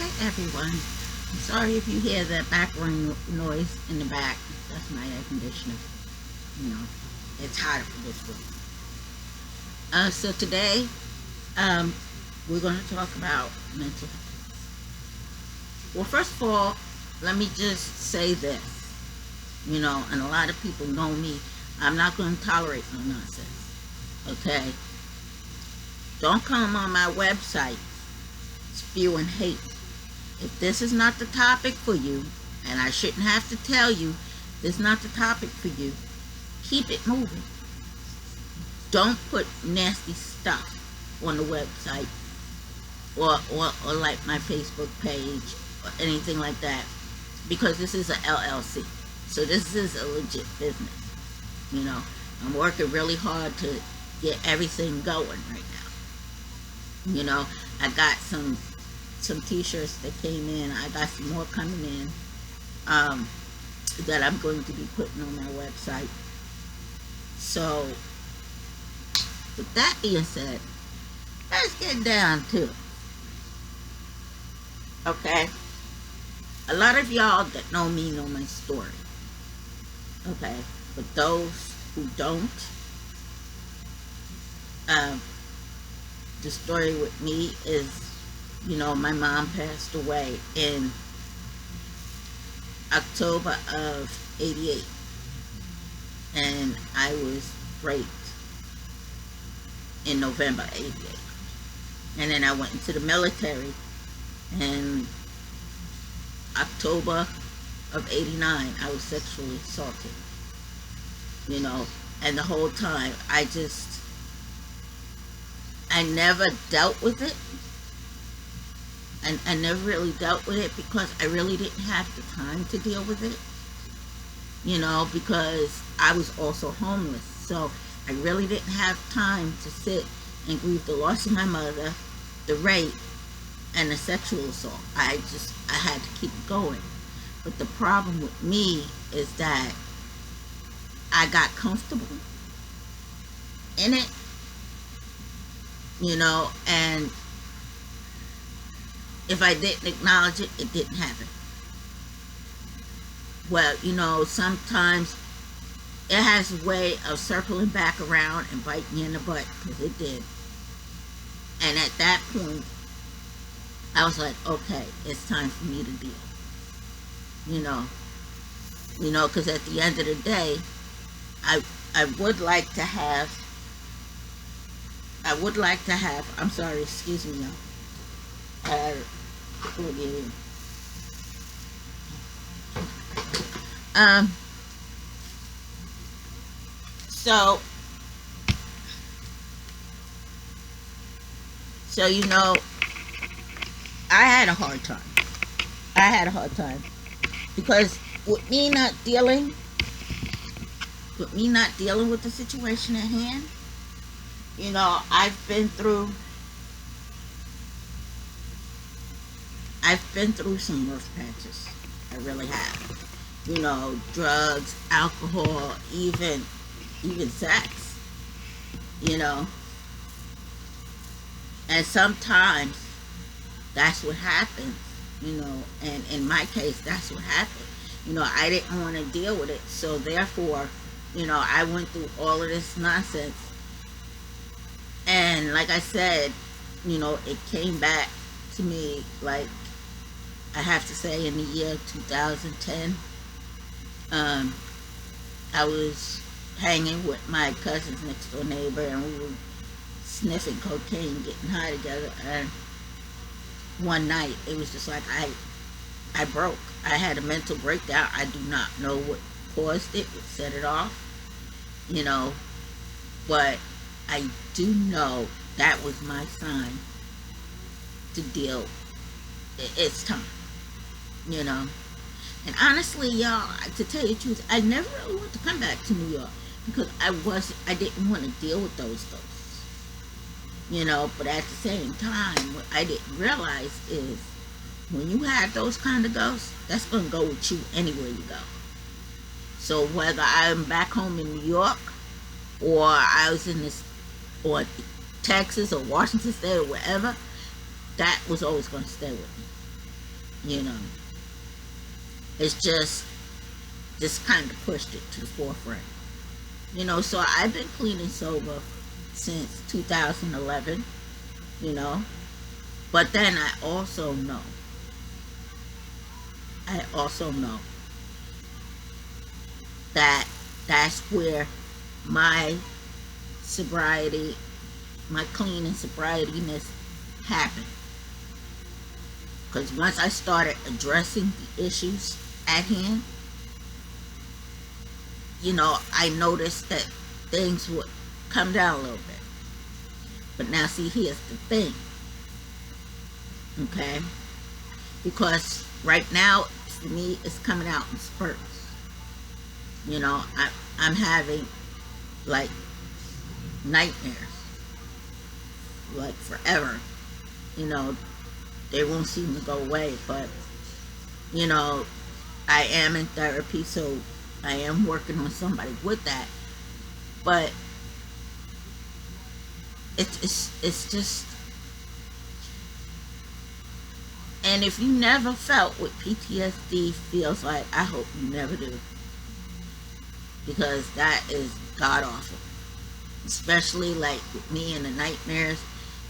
Hi everyone. I'm sorry if you hear the background noise in the back. That's my air conditioner. You know, it's hot for this room. So today, um, we're going to talk about mental health. Well, first of all, let me just say this. And a lot of people know me. I'm not going to tolerate no nonsense. Okay? Don't come on my website spewing hate. If this is not the topic for you, and I shouldn't have to tell you, this is not the topic for you, keep it moving. Don't put nasty stuff on the website or like my Facebook page or anything like that, because this is a LLC. So this is a legit business. I'm working really hard to get everything going right now. I got some t-shirts that came in. I got some more coming in that I'm going to be putting on my website. So with that being said, let's get down to it. Okay? A lot of y'all that know me know my story. Okay? But those who don't, the story with me is, my mom passed away in October of 88. And I was raped in November 88. And then I went into the military in October of 89. I was sexually assaulted. And the whole time I never dealt with it. And I never really dealt with it because I really didn't have the time to deal with it. Because I was also homeless. So I really didn't have time to sit and grieve the loss of my mother, the rape, and the sexual assault. I had to keep going. But the problem with me is that I got comfortable in it, and if I didn't acknowledge it, it didn't happen. Well, sometimes it has a way of circling back around and biting you in the butt, because it did. And at that point, I was like, okay, it's time for me to deal. Because at the end of the day, I would like to have, I'm sorry, excuse me, y'all. So I had a hard time. Because with me not dealing with the situation at hand, I've been through some rough patches. I really have. Drugs, alcohol, even sex. And sometimes that's what happens. And in my case, that's what happened. I didn't want to deal with it, so therefore, I went through all of this nonsense. And like I said, it came back to me, like, I have to say, in the year 2010. I was hanging with my cousin's next door neighbor, and we were sniffing cocaine, getting high together. And one night, it was just like I broke. I had a mental breakdown. I do not know what caused it, what set it off, but I do know that was my sign to deal. It's time, And honestly, y'all, to tell you the truth, I never really wanted to come back to New York because I didn't want to deal with those ghosts. But at the same time, what I didn't realize is when you have those kind of ghosts, that's going to go with you anywhere you go. So whether I'm back home in New York, or I was or Texas or Washington State or wherever, that was always going to stay with me. you know. It's just kind of pushed it to the forefront. You know, so I've been clean and sober since 2011, you know. But then I also know that that's where my sobriety, my clean and sobrietyness happened. Because once I started addressing the issues at hand, you know, I noticed that things would come down a little bit. But now, see, here's the thing, okay? Because right now, for me, it's coming out in spurts. You know, I'm having like nightmares, like forever. You know, they won't seem to go away, but you know, I am in therapy, so I am working on somebody with that. But it's just, and if you never felt what PTSD feels like, I hope you never do, because that is god awful. Especially like with me and the nightmares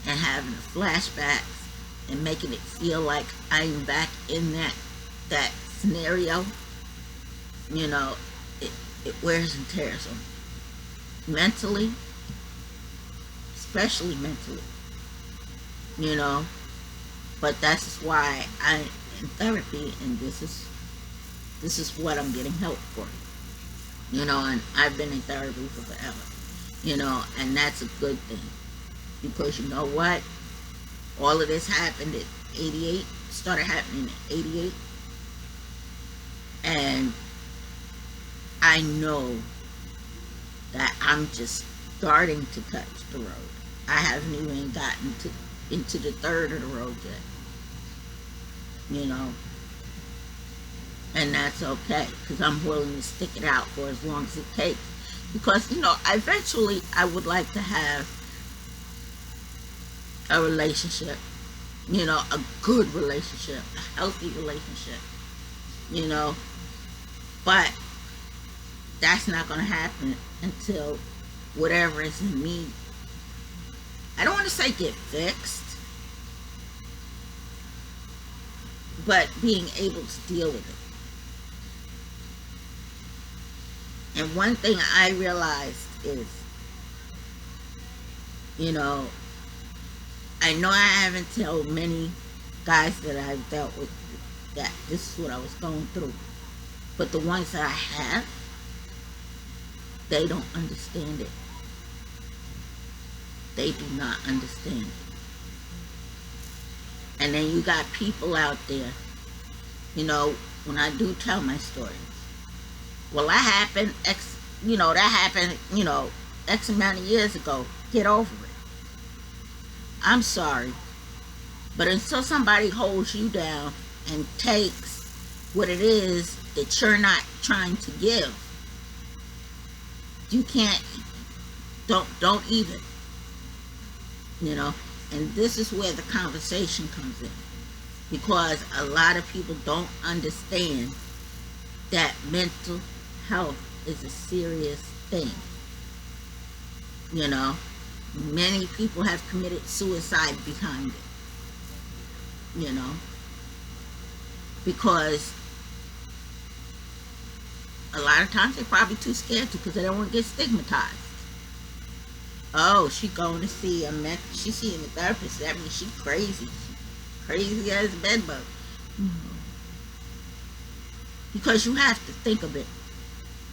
and having the flashbacks and making it feel like I'm back in that scenario. You know, it wears and tears on me. Mentally, especially mentally. You know, but that's why I'm in therapy, and this is what I'm getting help for. You know, and I've been in therapy for forever. You know, and that's a good thing, because you know what? All of this happened at 88, started happening at 88, and I know that I'm just starting to touch the road. I haven't even gotten into the third of the road yet, you know, and that's okay, because I'm willing to stick it out for as long as it takes, because, you know, eventually I would like to have a relationship, you know, a good relationship, a healthy relationship, you know, but that's not going to happen until whatever is in me, I don't want to say get fixed, but being able to deal with it. And one thing I realized is, you know, I know I haven't told many guys that I've dealt with that this is what I was going through, but the ones that I have, they don't understand it. They do not understand it. And then you got people out there, you know, when I do tell my stories, well, that happened X, you know, X amount of years ago. Get over it. I'm sorry. But until somebody holds you down and takes what it is that you're not trying to give, you can't, don't even, you know. And this is where the conversation comes in, because a lot of people don't understand that mental health is a serious thing. You know, many people have committed suicide behind it, you know, because a lot of times they're probably too scared to, because they don't want to get stigmatized. Oh, she going to see she seeing a therapist, that means she crazy. Crazy as a bedbug. Because you have to think of it.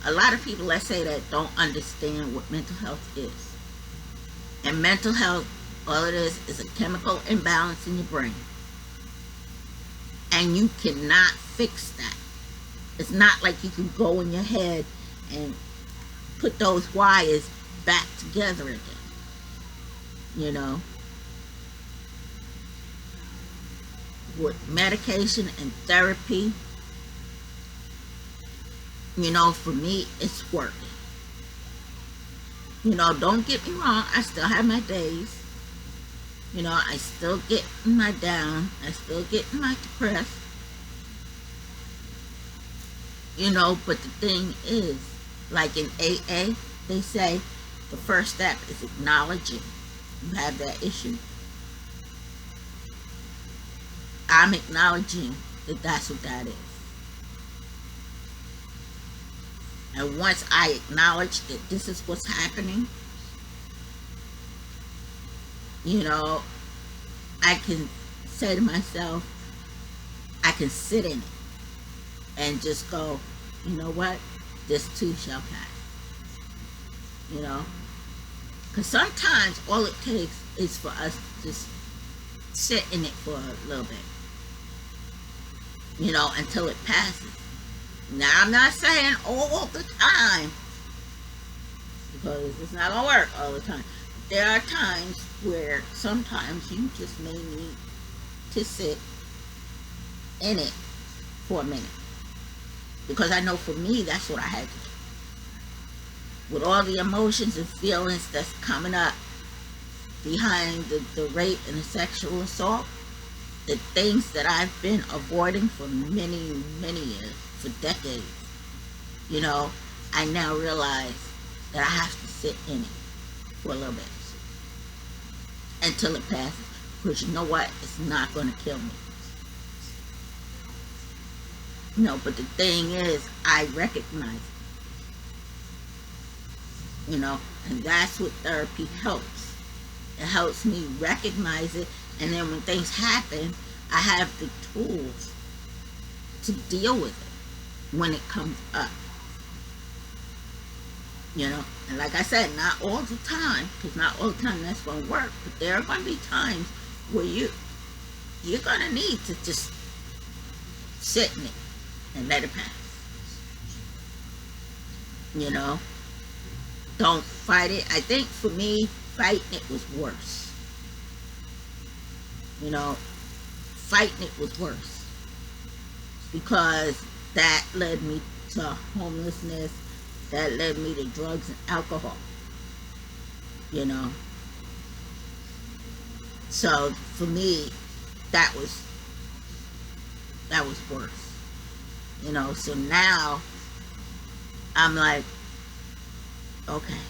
A lot of people, let's say, that don't understand what mental health is. And mental health, all it is a chemical imbalance in your brain. And you cannot fix that. It's not like you can go in your head and put those wires back together again. You know? With medication and therapy, you know, for me, it's working. You know, don't get me wrong, I still have my days. You know, I still get my down. I still get my depressed. But the thing is, like in AA, they say the first step is acknowledging you have that issue. I'm acknowledging that that's what that is. And once I acknowledge that this is what's happening, I can say to myself, I can sit in it and just go, you know what? This too shall pass. Because sometimes all it takes is for us to just sit in it for a little bit, until it passes. Now, I'm not saying all the time, because it's not going to work all the time. There are times where sometimes you just may need to sit in it for a minute. Because I know for me, that's what I had to do. With all the emotions and feelings that's coming up behind the rape and the sexual assault, the things that I've been avoiding for many, many years, for decades, I now realize that I have to sit in it for a little bit until it passes. Because you know what? It's not going to kill me. But the thing is, I recognize it. And that's what therapy helps. It helps me recognize it, and then when things happen, I have the tools to deal with it when it comes up. And like I said, not all the time, because not all the time that's going to work, but there are going to be times where you're going to need to just sit in it and let it pass. Don't fight it. I think for me, fighting it was worse. Fighting it was worse. Because that led me to homelessness. That led me to drugs and alcohol. So for me, that was worse. So now I'm like, okay,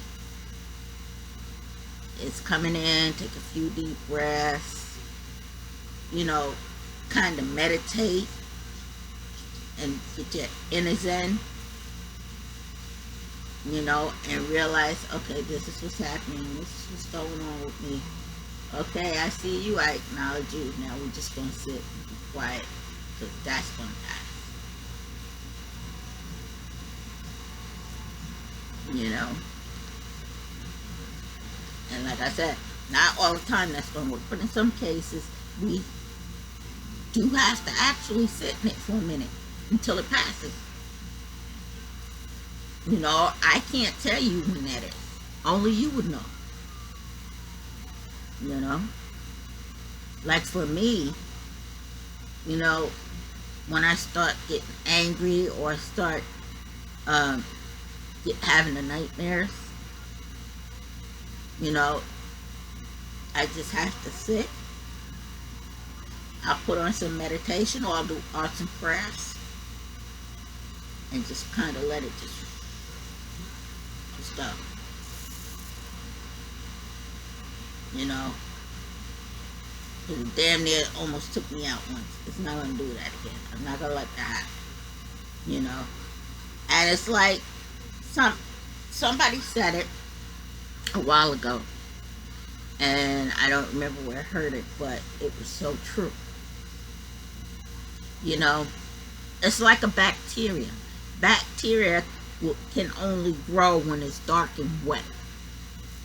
it's coming in, take a few deep breaths, kind of meditate and get your inner zen, and realize, okay, this is what's happening, this is what's going on with me. Okay, I see you, I acknowledge you. Now we're just going to sit and be quiet, because that's going to pass. And like I said, not all the time that's going to work, but in some cases, we do have to actually sit in it for a minute until it passes. I can't tell you when that is. Only you would know. Like for me, when I start getting angry or start having the nightmares, I just have to sit. I'll put on some meditation, or I'll do arts and crafts, and just kind of let it just go. It damn near almost took me out once. It's not going to do that again. I'm not going to let that happen. And it's like somebody said it a while ago, and I don't remember where I heard it, but it was so true. It's like a bacteria. Bacteria can only grow when it's dark and wet,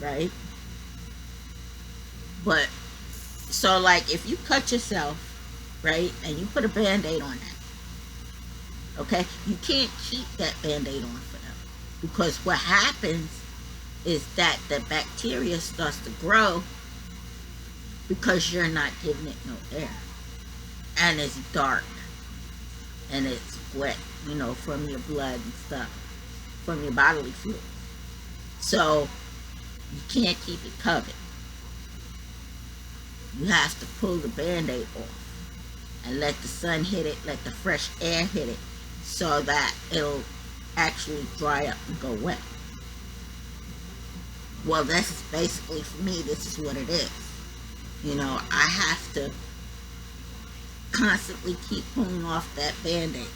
right? But so like if you cut yourself, right, and you put a band-aid on that, okay, you can't keep that band-aid on forever, because what happens is that the bacteria starts to grow because you're not giving it no air, and it's dark and it's wet, from your blood and stuff, from your bodily fluid. So you can't keep it covered. You have to pull the band-aid off and let the sun hit it, let the fresh air hit it, so that it'll actually dry up and go wet. Well, that's basically, for me, this is what it is. I have to constantly keep pulling off that band-aid,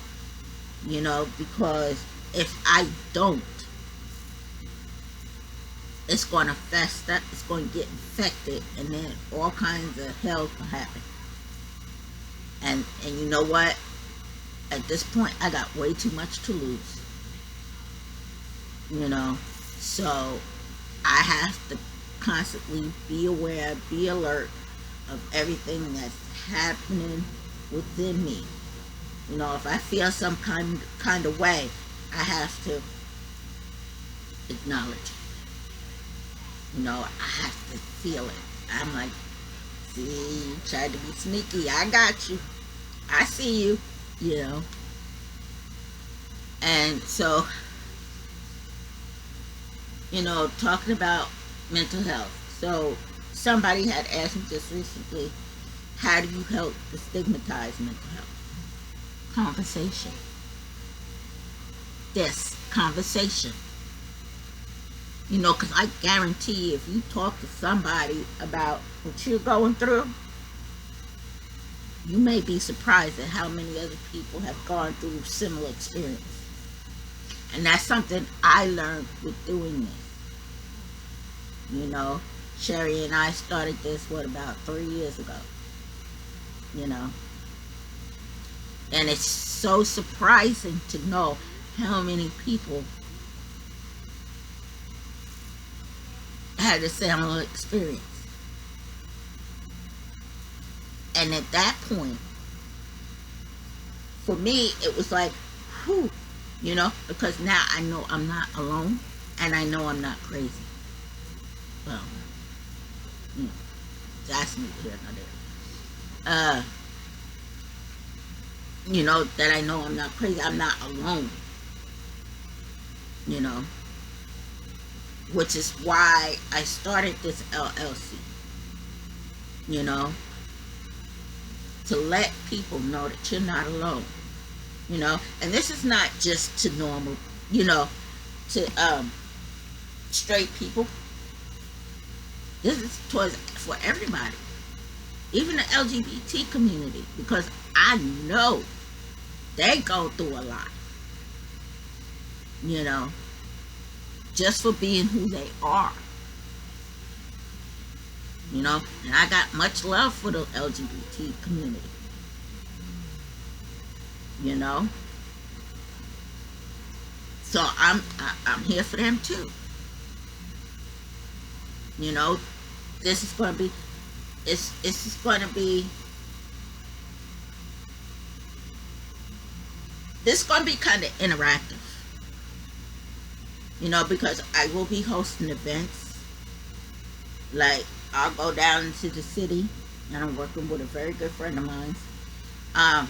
because if I don't, it's going to fester, it's going to get infected, and then all kinds of hell can happen. And you know what? At this point, I got way too much to lose. So I have to constantly be aware, be alert of everything that's happening within me. If I feel some kind of way, I have to acknowledge it. I have to feel it. I'm like, see, you tried to be sneaky. I got you. I see you. And so, talking about mental health. So, somebody had asked me just recently, how do you help destigmatize mental health? Conversation. This conversation. Because I guarantee you, if you talk to somebody about what you're going through, you may be surprised at how many other people have gone through similar experience. And that's something I learned with doing this. Sherry and I started this, about 3 years ago. And it's so surprising to know how many people had a similar experience. And at that point, for me, it was like, whew, because now I know I'm not alone, and I know I'm not crazy. Well, that's neither here nor there. That I know I'm not crazy. I'm not alone. Which is why I started this LLC. To let people know that you're not alone. And this is not just to normal, to straight people. This is for everybody. Even the LGBT community, because I know they go through a lot. Just for being who they are. And I got much love for the LGBT community. So I'm here for them too. This is going to be, it's going to be, this is going to be kind of interactive. Because I will be hosting events. Like, I'll go down to the city, and I'm working with a very good friend of mine. I'll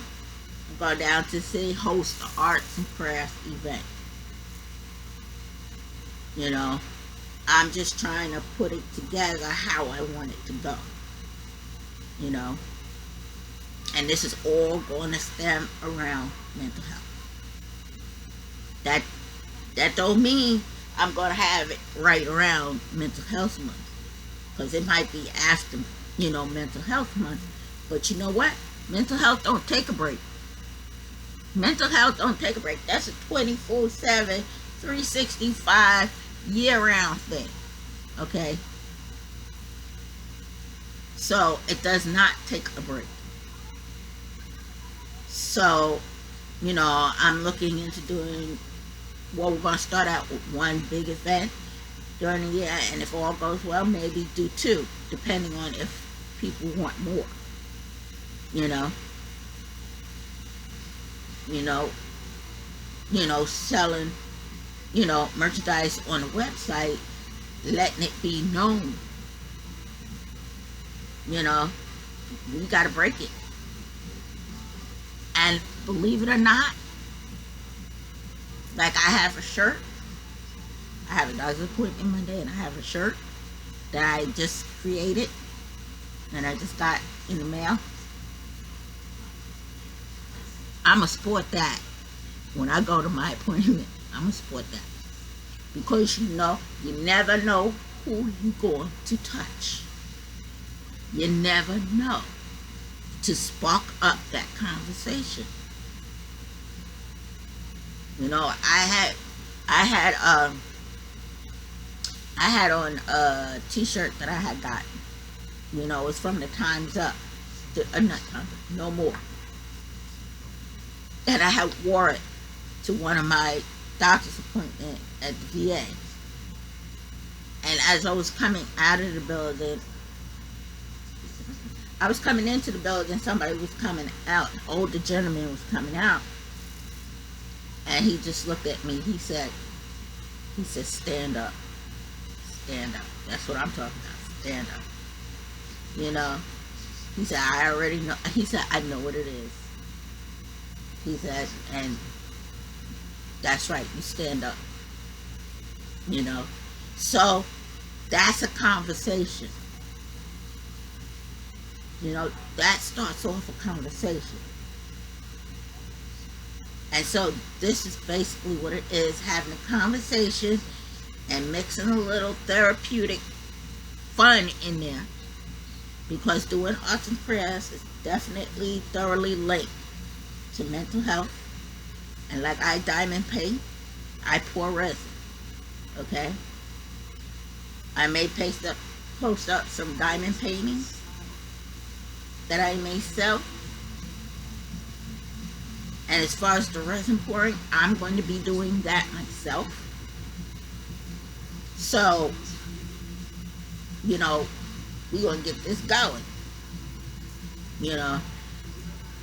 go down to the city, host an arts and crafts event. I'm just trying to put it together how I want it to go. And this is all going to stem around mental health. That don't mean I'm going to have it right around Mental Health Month. Because it might be after, Mental Health Month. But you know what? Mental health don't take a break. Mental health don't take a break. That's a 24/7, 365, year-round thing. Okay? So, it does not take a break. So, I'm looking into doing, we're going to start out with one big event during the year, and if all goes well, maybe do 2, depending on if people want more. Selling, merchandise on the website, letting it be known. We got to break it. And believe it or not, like, I have a shirt. I have a doctor's appointment Monday, and I have a shirt that I just created, and I just got in the mail. I'm going to sport that when I go to my appointment, I'm going to support that. Because you never know who you're going to touch. You never know, to spark up that conversation. I had on a t-shirt that I had gotten. It was from the Time's Up. Not Time's Up, No More. And I had wore it to one of my doctor's appointments at the VA. And as I was coming out of the building, I was coming into the building, somebody was coming out, an older gentleman was coming out. And he just looked at me. He said, stand up. Stand up. That's what I'm talking about. Stand up. He said, I already know. He said, I know what it is. He said, and that's right, you stand up. So that's a conversation. That starts off a conversation. And so this is basically what it is, having a conversation and mixing a little therapeutic fun in there. Because doing arts and crafts is definitely thoroughly linked to mental health. And like I diamond paint, I pour resin. Okay? I may post up some diamond paintings that I may sell. And as far as the resin pouring, I'm going to be doing that myself. So, we're going to get this going.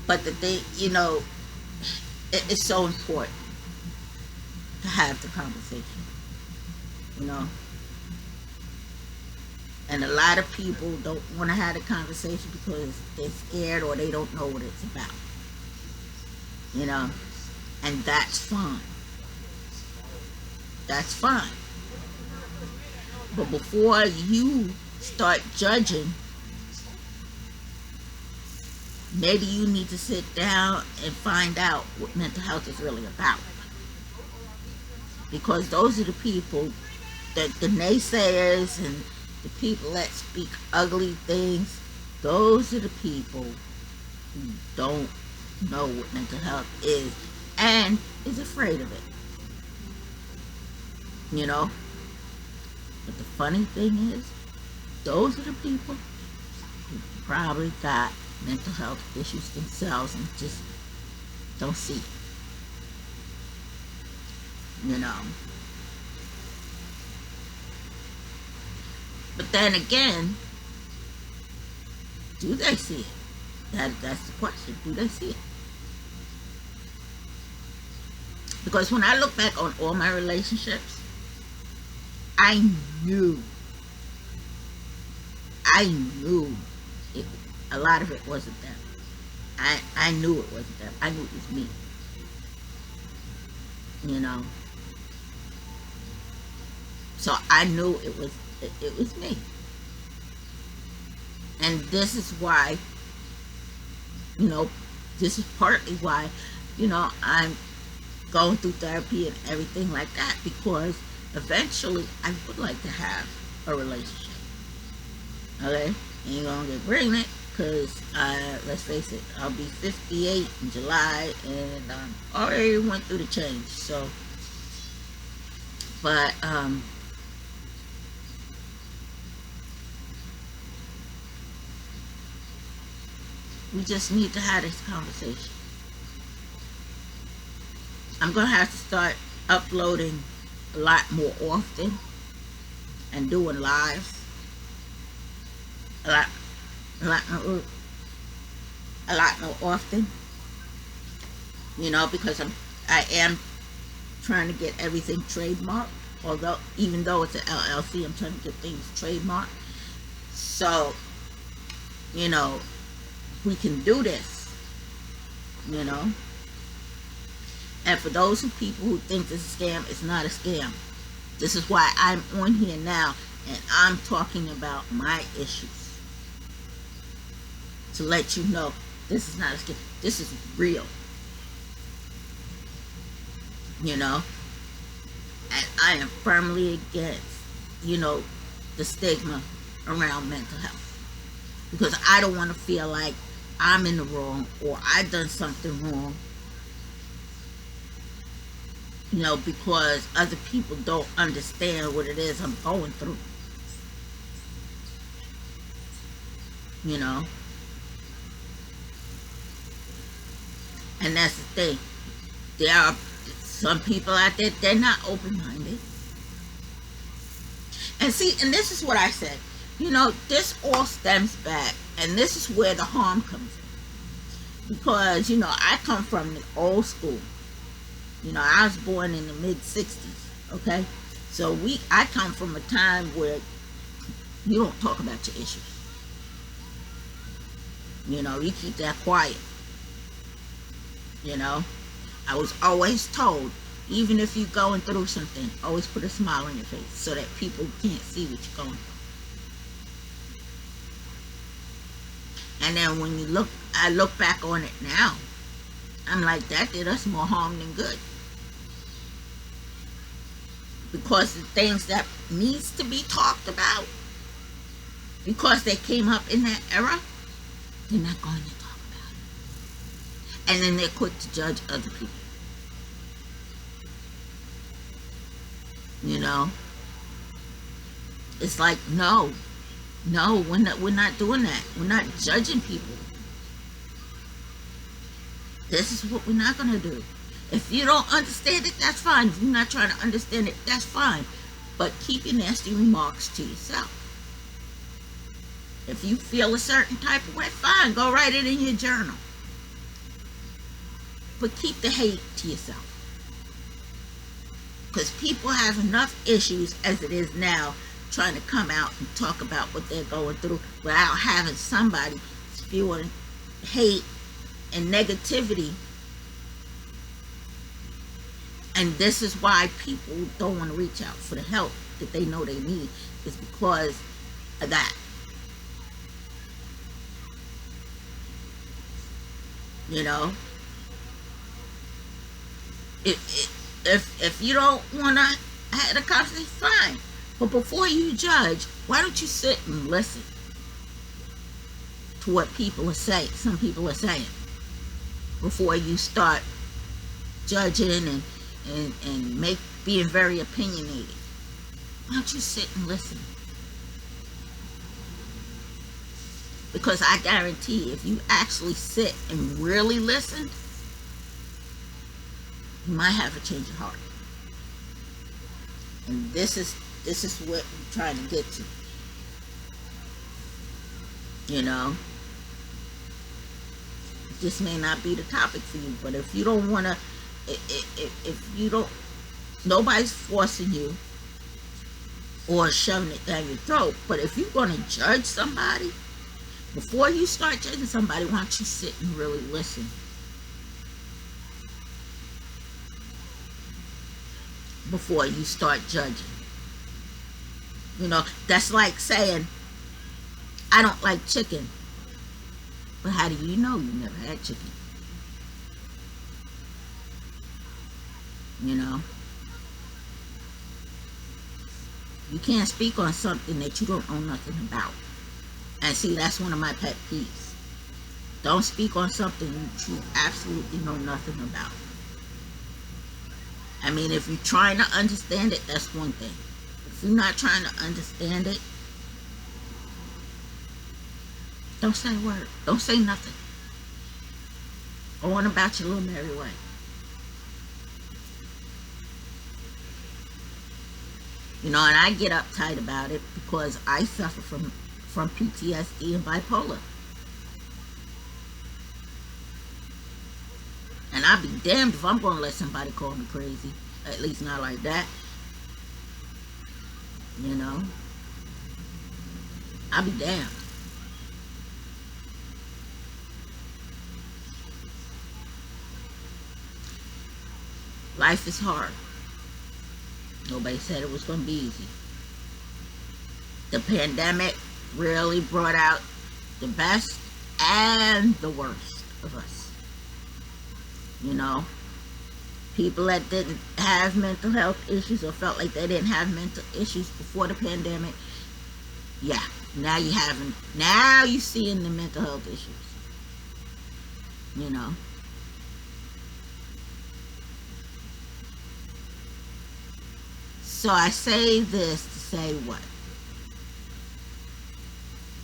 But the thing, it's so important to have the conversation. And a lot of people don't want to have the conversation because they're scared or they don't know what it's about. And that's fine. That's fine. But before you start judging, maybe you need to sit down and find out what mental health is really about. Because those are the people, the naysayers and the people that speak ugly things, those are the people who don't know what mental health is and is afraid of it. But the funny thing is, those are the people who probably got mental health issues themselves and just don't see it. But then again, do they see it? That's the question. Do they see it? Because when I look back on all my relationships, I knew it, a lot of it wasn't them. I knew it wasn't them. I knew it was me. So I knew it was me. And this is why, this is partly why, I'm going through therapy and everything like that, because eventually I would like to have a relationship. Okay? Ain't gonna get pregnant because, let's face it, I'll be 58 in July and already went through the change. So, but, we just need to have this conversation. I'm going to have to start uploading a lot more often and doing lives a lot more often, because I am trying to get everything trademarked, even though it's an LLC, I'm trying to get things trademarked. So, we can do this, And for those people who think this is a scam, it's not a scam. This is why I'm on here now and I'm talking about my issues. To let you know, this is not a scam. This is real. you know. And I am firmly against, you know, the stigma around mental health, because I don't want to feel like I'm in the wrong or I done something wrong, you know, because other people don't understand what it is I'm going through, you know. And that's the thing. There are some people out there, they're not open-minded. And see, and this is what I said. You know, this all stems back, and this is where the harm comes in. Because, you know, I come from the old school. You know, I was born in the mid-60s, okay? So I come from a time where you don't talk about your issues. You know, you keep that quiet. You know, I was always told, even if you're going through something, always put a smile on your face so that people can't see what you're going through. And then when I look back on it now, I'm like, that did us more harm than good. Because the things that needs to be talked about, because they came up in that era, they're not going to talk about it. And then they're quick to judge other people. You know, it's like, no, we're not doing that. We're not judging people. This is what we're not going to do. If you don't understand it, that's fine. If you're not trying to understand it, that's fine. But keep your nasty remarks to yourself. If you feel a certain type of way, fine, go write it in your journal. But keep the hate to yourself. Because people have enough issues as it is now trying to come out and talk about what they're going through without having somebody spewing hate and negativity. And this is why people don't want to reach out for the help that they know they need, is because of that. You know, if you don't want to have a conversation, fine. But before you judge, why don't you sit and listen to what people are saying, some people are saying, before you start judging and being very opinionated. Why don't you sit and listen? Because I guarantee if you actually sit and really listen, you might have a change of heart. And this is what I'm trying to get to. You know, this may not be the topic for you, but if you don't want to, if you don't, nobody's forcing you or shoving it down your throat. But if you're going to judge somebody, before you start judging somebody, why don't you sit and really listen? Before you start judging. You know, that's like saying, I don't like chicken. But how do you know you never had chicken? You know? You can't speak on something that you don't know nothing about. And see, that's one of my pet peeves. Don't speak on something that you absolutely know nothing about. I mean, if you're trying to understand it, that's one thing. If you're not trying to understand it, don't say a word. Don't say nothing. Go on about your little merry way. You know, and I get uptight about it because I suffer from PTSD and bipolar. And I'll be damned if I'm going to let somebody call me crazy. At least not like that. You know? I'll be damned. Life is hard. Nobody said it was going to be easy. The pandemic really brought out the best and the worst of us. You know? People that didn't have mental health issues or felt like they didn't have mental issues before the pandemic, yeah, now you having, now you seeing the mental health issues, you know. So I say this to say what?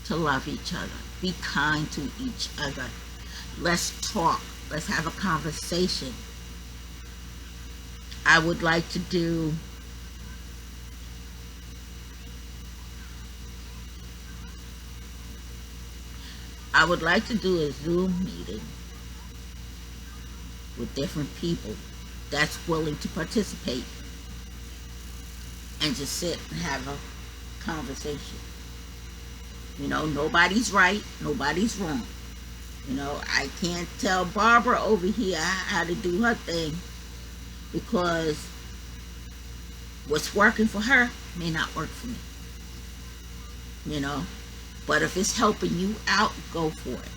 To love each other. Be kind to each other. Let's talk. Let's have a conversation. I would like to do a Zoom meeting with different people that's willing to participate and just sit and have a conversation. You know, nobody's right, nobody's wrong. You know, I can't tell Barbara over here how to do her thing because what's working for her may not work for me. You know, but if it's helping you out, go for it.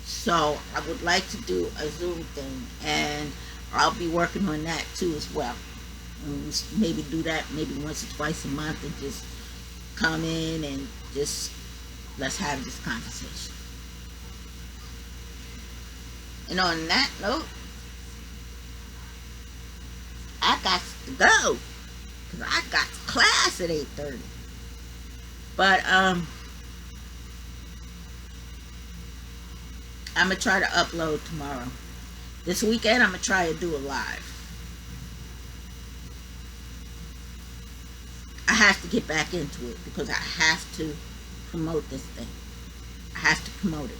So I would like to do a Zoom thing, and I'll be working on that too as well. And maybe do that maybe once or twice a month and just come in and just let's have this conversation. And on that note, I got to go because I got class at 8:30. But I'm gonna try to upload tomorrow. This weekend I'm gonna try to do a live. I have to get back into it because I have to promote this thing. I have to promote it.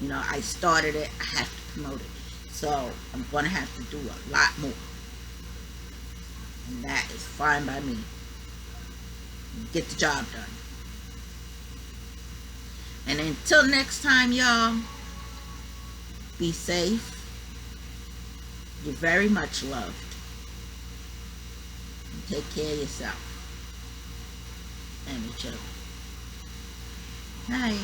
You know, I started it, I have to promote it. So I'm gonna have to do a lot more. And that is fine by me. Get the job done. And until next time, y'all, be safe. You're very much loved. And take care of yourself and each other. Bye.